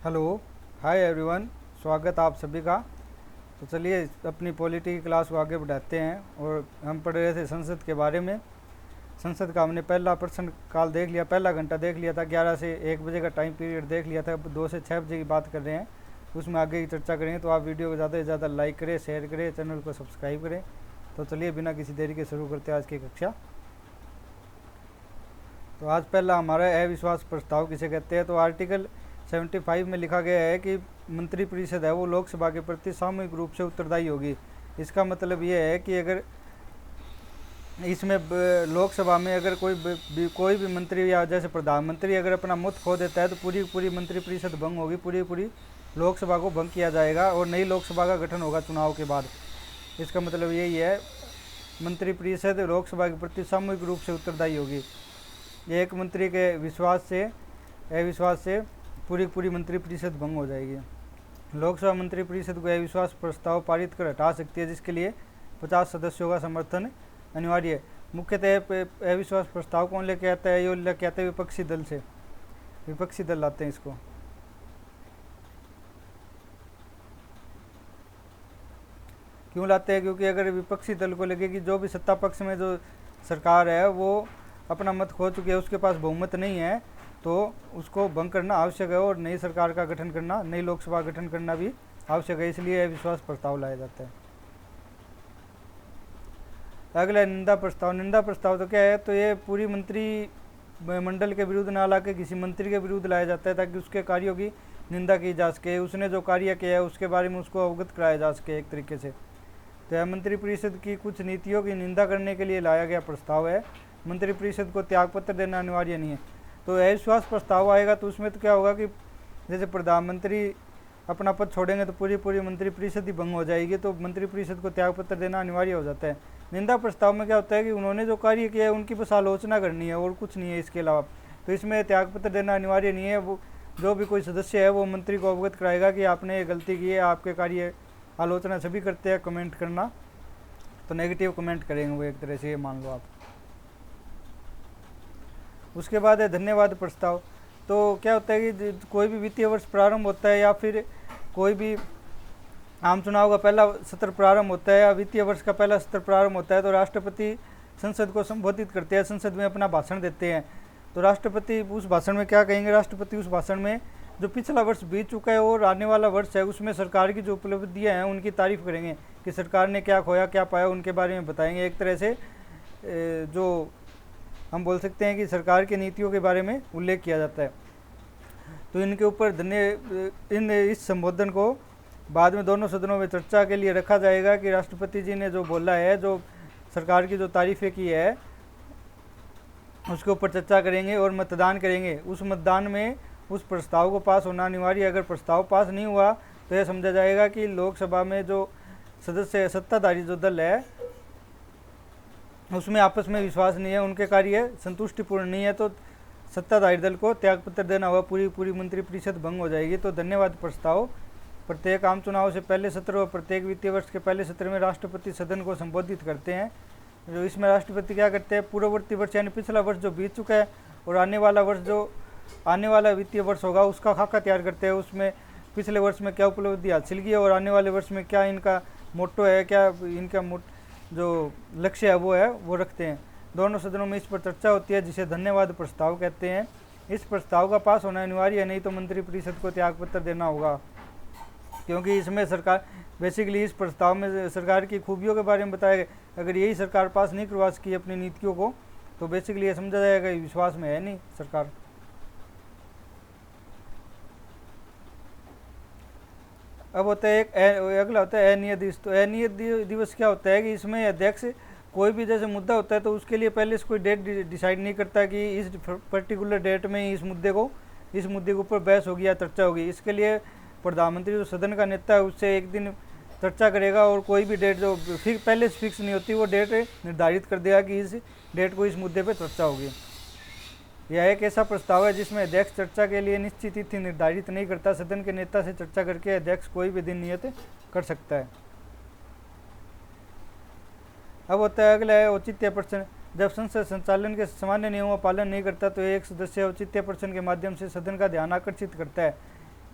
Hello, hi everyone, स्वागत आप सभी का। तो चलिए अपनी पॉलिटी की क्लास को आगे बढ़ाते हैं। और हम पढ़ रहे थे संसद के बारे में। संसद का हमने पहला प्रश्न काल देख लिया, पहला घंटा देख लिया था, 11 से 1 बजे का टाइम पीरियड देख लिया था। अब 2 से 6 बजे की बात कर रहे हैं, उसमें आगे की चर्चा करेंगे। तो आप वीडियो को ज़्यादा से ज़्यादा लाइक करें, शेयर करें, चैनल को सब्सक्राइब करें। तो चलिए बिना किसी देरी के शुरू करते हैं आज की कक्षा। तो आज पहला हमारा अविश्वास प्रस्ताव किसे कहते हैं। तो आर्टिकल 75 में लिखा गया है कि मंत्रिपरिषद है वो लोकसभा के प्रति सामूहिक रूप से उत्तरदायी होगी। इसका मतलब ये है कि अगर इसमें लोकसभा में अगर कोई भी मंत्री या जैसे प्रधानमंत्री अगर अपना मुक्त खो देता है तो पूरी पूरी मंत्रिपरिषद भंग होगी, पूरी पूरी लोकसभा को भंग किया जाएगा और नई लोकसभा का गठन होगा चुनाव के बाद। इसका मतलब यही है, मंत्रिपरिषद लोकसभा के प्रति सामूहिक रूप से उत्तरदायी होगी। एक मंत्री के विश्वास से अविश्वास से पूरी पूरी मंत्रिपरिषद भंग हो जाएगी। लोकसभा मंत्रिपरिषद को अविश्वास प्रस्ताव पारित कर हटा सकती है, जिसके लिए 50 सदस्यों का समर्थन अनिवार्य है। मुख्यतः अविश्वास प्रस्ताव कौन लेके आता है? ये लेके आते हैं विपक्षी दल से, विपक्षी दल लाते हैं इसको। क्यों लाते हैं? क्योंकि अगर विपक्षी दल को लगे कि जो भी सत्ता पक्ष में जो सरकार है वो अपना मत खो चुकी है, उसके पास बहुमत नहीं है, तो उसको भंग करना आवश्यक है और नई सरकार का गठन करना, नई लोकसभा गठन करना भी आवश्यक है। इसलिए अविश्वास प्रस्ताव लाया जाता है। अगला निंदा प्रस्ताव। निंदा प्रस्ताव तो क्या है? तो ये पूरी मंत्री मंडल के विरुद्ध ना ला के किसी मंत्री के विरुद्ध लाया जाता है, ताकि उसके कार्यों की निंदा की जा सके, उसने जो कार्य किया है उसके बारे में उसको अवगत कराया जा सके एक तरीके से। तो यह मंत्रिपरिषद की कुछ नीतियों की निंदा करने के लिए लाया गया प्रस्ताव है। मंत्रिपरिषद को त्यागपत्र देना अनिवार्य नहीं है। तो अविश्वास प्रस्ताव आएगा तो उसमें तो क्या होगा कि जैसे प्रधानमंत्री अपना पद छोड़ेंगे तो पूरी पूरी मंत्रिपरिषद ही भंग हो जाएगी, तो मंत्रिपरिषद को त्यागपत्र देना अनिवार्य हो जाता है। निंदा प्रस्ताव में क्या होता है कि उन्होंने जो कार्य किया है उनकी बस आलोचना करनी है और कुछ नहीं है इसके अलावा। तो इसमें त्यागपत्र देना अनिवार्य नहीं है। वो जो भी कोई सदस्य है वो मंत्री को अवगत कराएगा कि आपने ये गलती की है, आपके कार्य आलोचना सभी करते हैं, कमेंट करना, तो नेगेटिव कमेंट करेंगे वो एक तरह से, ये मान लो आप। उसके बाद है धन्यवाद प्रस्ताव। तो क्या होता है कि कोई भी वित्तीय वर्ष प्रारंभ होता है या फिर कोई भी आम चुनाव का पहला सत्र प्रारंभ होता है या वित्तीय वर्ष का पहला सत्र प्रारंभ होता है, तो राष्ट्रपति संसद को संबोधित करते हैं, संसद में अपना भाषण देते हैं। तो राष्ट्रपति उस भाषण में क्या कहेंगे? राष्ट्रपति उस भाषण में जो पिछला वर्ष बीत चुका है और आने वाला वर्ष है उसमें सरकार की जो उपलब्धियाँ हैं उनकी तारीफ करेंगे कि सरकार ने क्या खोया क्या पाया, उनके बारे में बताएंगे। एक तरह से जो हम बोल सकते हैं कि सरकार की नीतियों के बारे में उल्लेख किया जाता है। तो इनके ऊपर इस संबोधन को बाद में दोनों सदनों में चर्चा के लिए रखा जाएगा कि राष्ट्रपति जी ने जो बोला है, जो सरकार की जो तारीफें की है उसके ऊपर चर्चा करेंगे और मतदान करेंगे। उस मतदान में उस प्रस्ताव को पास होना अनिवार्य है। अगर प्रस्ताव पास नहीं हुआ तो यह समझा जाएगा कि लोकसभा में जो सदस्य सत्ताधारी जो दल है उसमें आपस में विश्वास नहीं है, उनके कार्य संतुष्टिपूर्ण नहीं है, तो सत्ताधारी दल को त्यागपत्र देना होगा, पूरी पूरी मंत्रिपरिषद भंग हो जाएगी। तो धन्यवाद प्रस्ताव। प्रत्येक आम चुनाव से पहले सत्र और प्रत्येक वित्तीय वर्ष के पहले सत्र में राष्ट्रपति सदन को संबोधित करते हैं। जो इसमें राष्ट्रपति क्या करते हैं? पूर्ववर्ती वर्ष यानी पिछला वर्ष जो बीत चुका है और आने वाला वर्ष जो आने वाला वित्तीय वर्ष होगा उसका खाका तैयार करते हैं। उसमें पिछले वर्ष में क्या उपलब्धि हासिल की है और आने वाले वर्ष में क्या इनका मोटो है, क्या इनका जो लक्ष्य है वो रखते हैं। दोनों सदनों में इस पर चर्चा होती है, जिसे धन्यवाद प्रस्ताव कहते हैं। इस प्रस्ताव का पास होना अनिवार्य है, नहीं तो मंत्रिपरिषद को त्यागपत्र देना होगा, क्योंकि इसमें सरकार बेसिकली इस प्रस्ताव में सरकार की खूबियों के बारे में बताया गया। अगर यही सरकार पास नहीं करवा सकी अपनी नीतियों को तो बेसिकली ये समझा जाएगा विश्वास में है नहीं सरकार। अब होता है अगला होता है अनियत दिवस। तो अनियत दिवस क्या होता है कि इसमें अध्यक्ष कोई भी जैसे मुद्दा होता है तो उसके लिए पहले से कोई डेट डिसाइड नहीं करता कि इस पर्टिकुलर डेट में इस मुद्दे के ऊपर बहस होगी या चर्चा होगी। इसके लिए प्रधानमंत्री जो सदन का नेता है उससे एक दिन चर्चा करेगा और कोई भी डेट जो पहले से फिक्स नहीं होती वो डेट निर्धारित कर देगा कि इस डेट को इस मुद्दे पर चर्चा होगी। यह एक ऐसा प्रस्ताव है जिसमें अध्यक्ष चर्चा के लिए निश्चित तिथि निर्धारित नहीं करता। सदन के नेता से चर्चा करके अध्यक्ष कोई भी दिन नियत कर सकता है। अब होता है अगला है औचित्य प्रश्न। जब संसद संचालन के सामान्य नियमों का पालन नहीं करता तो एक सदस्य औचित्य प्रश्न के माध्यम से सदन का ध्यान आकर्षित करता है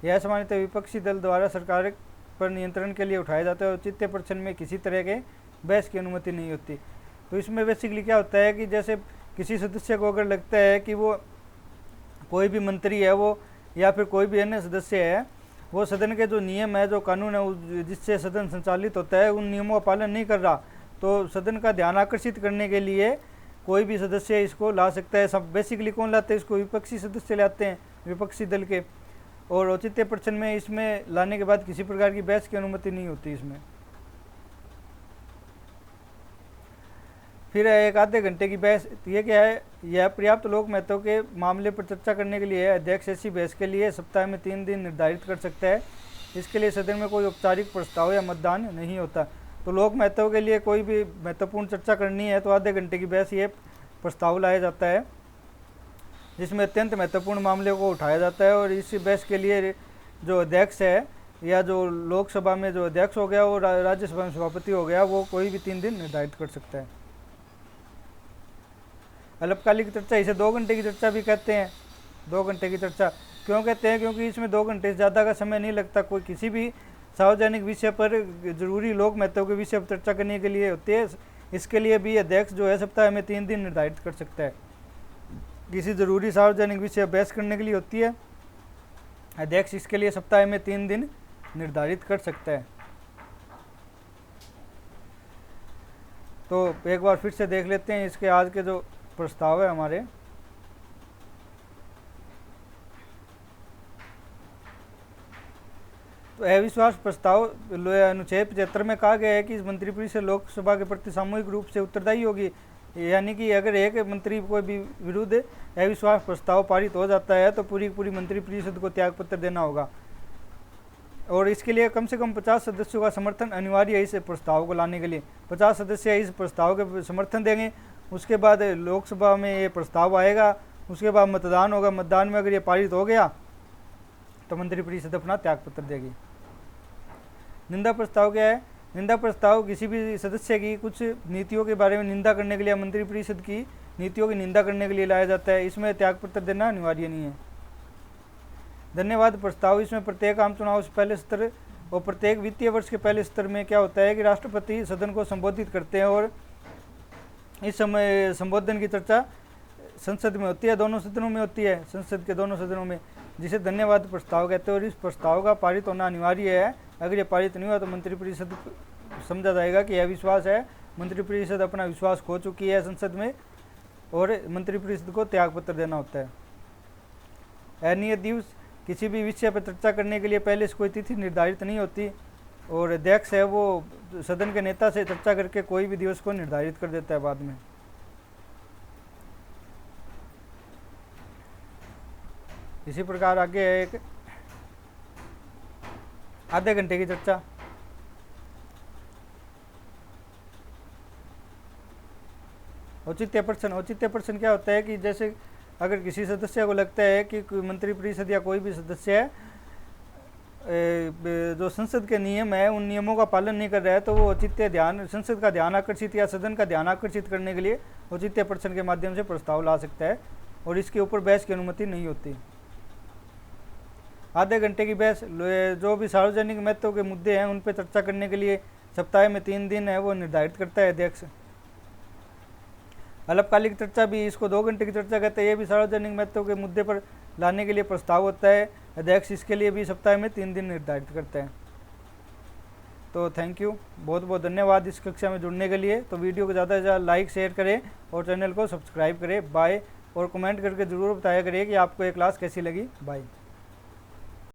यह सामान्यतः विपक्षी दल द्वारा सरकार पर नियंत्रण के लिए उठाया जाता है और औचित्य प्रश्न में किसी तरह के बहस की अनुमति नहीं होती। तो इसमें बेसिकली क्या होता है कि जैसे किसी सदस्य को अगर लगता है कि वो कोई भी मंत्री है वो या फिर कोई भी अन्य सदस्य है वो सदन के जो नियम है, जो कानून है जिससे सदन संचालित होता है, उन नियमों का पालन नहीं कर रहा, तो सदन का ध्यान आकर्षित करने के लिए कोई भी सदस्य इसको ला सकता है। सब बेसिकली कौन लाते हैं इसको? विपक्षी सदस्य लाते हैं, विपक्षी दल के। और औचित्य प्रश्न में इसमें लाने के बाद किसी प्रकार की बहस की अनुमति नहीं होती इसमें। फिर एक आधे घंटे की बहस। ये क्या है? यह पर्याप्त लोक महत्व के मामले पर चर्चा करने के लिए अध्यक्ष ऐसी बहस के लिए सप्ताह में 3 दिन निर्धारित कर सकता है। इसके लिए सदन में कोई औपचारिक प्रस्ताव या मतदान नहीं होता। तो लोक महत्व के लिए कोई भी महत्वपूर्ण चर्चा करनी है तो आधे घंटे की बहस ये प्रस्ताव लाया जाता है, जिसमें अत्यंत महत्वपूर्ण मामले को उठाया जाता है। और इस बहस के लिए जो अध्यक्ष है या जो लोकसभा में जो अध्यक्ष हो गया और राज्यसभा में सभापति हो गया, वो कोई भी 3 दिन निर्धारित कर सकता है। अल्पकालिक चर्चा, इसे 2 घंटे की चर्चा भी कहते हैं। 2 घंटे की चर्चा क्यों कहते हैं? क्योंकि इसमें 2 घंटे से ज़्यादा का समय नहीं लगता। कोई किसी भी सार्वजनिक विषय पर, जरूरी लोक महत्व के विषय पर चर्चा करने के लिए होती है। इसके लिए भी अध्यक्ष जो है सप्ताह में 3 दिन निर्धारित कर सकता है। किसी जरूरी सार्वजनिक विषय बहस करने के लिए होती है, अध्यक्ष इसके लिए सप्ताह में 3 दिन निर्धारित कर सकता है। तो एक बार फिर से देख लेते हैं इसके आज के जो प्रस्ताव है हमारे। तो अविश्वास प्रस्ताव अनुच्छेद 75 में कहा गया है कि मंत्रिपरिषद लोकसभा के प्रति सामूहिक रूप से उत्तरदायी होगी। यानी कि अगर एक मंत्री कोई भी विरुद्ध अविश्वास प्रस्ताव पारित हो जाता है तो पूरी मंत्रिपरिषद को त्यागपत्र देना होगा। और इसके लिए कम से कम 50 सदस्यों का समर्थन अनिवार्य है। इस प्रस्ताव को लाने के लिए 50 सदस्य इस प्रस्ताव के समर्थन देंगे। उसके बाद लोकसभा में ये प्रस्ताव आएगा, उसके बाद मतदान होगा। मतदान में अगर ये पारित हो गया तो मंत्रिपरिषद अपना त्यागपत्र देगी। निंदा प्रस्ताव क्या है? निंदा प्रस्ताव किसी भी सदस्य की कुछ नीतियों के बारे में निंदा करने के लिए, मंत्रिपरिषद की नीतियों की निंदा करने के लिए लाया जाता है। इसमें त्यागपत्र देना अनिवार्य नहीं है। धन्यवाद प्रस्ताव, इसमें प्रत्येक आम चुनाव से पहले स्तर और प्रत्येक वित्तीय वर्ष के पहले स्तर में क्या होता है कि राष्ट्रपति सदन को संबोधित करते हैं और इस समय संबोधन की चर्चा संसद में होती है, दोनों सदनों में होती है, संसद के दोनों सदनों में, जिसे धन्यवाद प्रस्ताव कहते हैं। और इस प्रस्ताव का पारित होना अनिवार्य है। अगर ये पारित नहीं हुआ तो मंत्रिपरिषद समझा जाएगा कि अविश्वास है, मंत्रिपरिषद अपना विश्वास खो चुकी है संसद में और मंत्रिपरिषद को त्यागपत्र देना होता है। अनियत दिवस, किसी भी विषय पर चर्चा करने के लिए पहले से कोई तिथि निर्धारित नहीं होती और अध्यक्ष है वो सदन के नेता से चर्चा करके कोई भी दिवस को निर्धारित कर देता है बाद में। इसी प्रकार आगे है एक आधे घंटे की चर्चा। औचित्य प्रश्न क्या होता है कि जैसे अगर किसी सदस्य को लगता है कि मंत्रिपरिषद या कोई भी सदस्य है जो संसद के नियम है उन नियमों का पालन नहीं कर रहा है, तो वो औचित्य ध्यान, संसद का ध्यान आकर्षित या सदन का ध्यान आकर्षित करने के लिए औचित्य प्रश्न के माध्यम से प्रस्ताव ला सकता है और इसके ऊपर बहस की अनुमति नहीं होती। आधे घंटे की बहस, जो भी सार्वजनिक महत्व के मुद्दे हैं उन पर चर्चा करने के लिए सप्ताह में 3 दिन है वो निर्धारित करता है अध्यक्ष। अल्पकालिक चर्चा भी, इसको 2 घंटे की चर्चा कहते हैं। ये भी सार्वजनिक महत्व के मुद्दे पर लाने के लिए प्रस्ताव होता है, अध्यक्ष इसके लिए भी सप्ताह में 3 दिन निर्धारित करते हैं। तो थैंक यू, बहुत बहुत धन्यवाद इस कक्षा में जुड़ने के लिए। तो वीडियो को ज़्यादा से ज़्यादा लाइक शेयर करें और चैनल को सब्सक्राइब करें। बाय, और कमेंट करके ज़रूर बताया करें कि आपको ये क्लास कैसी लगी। बाय।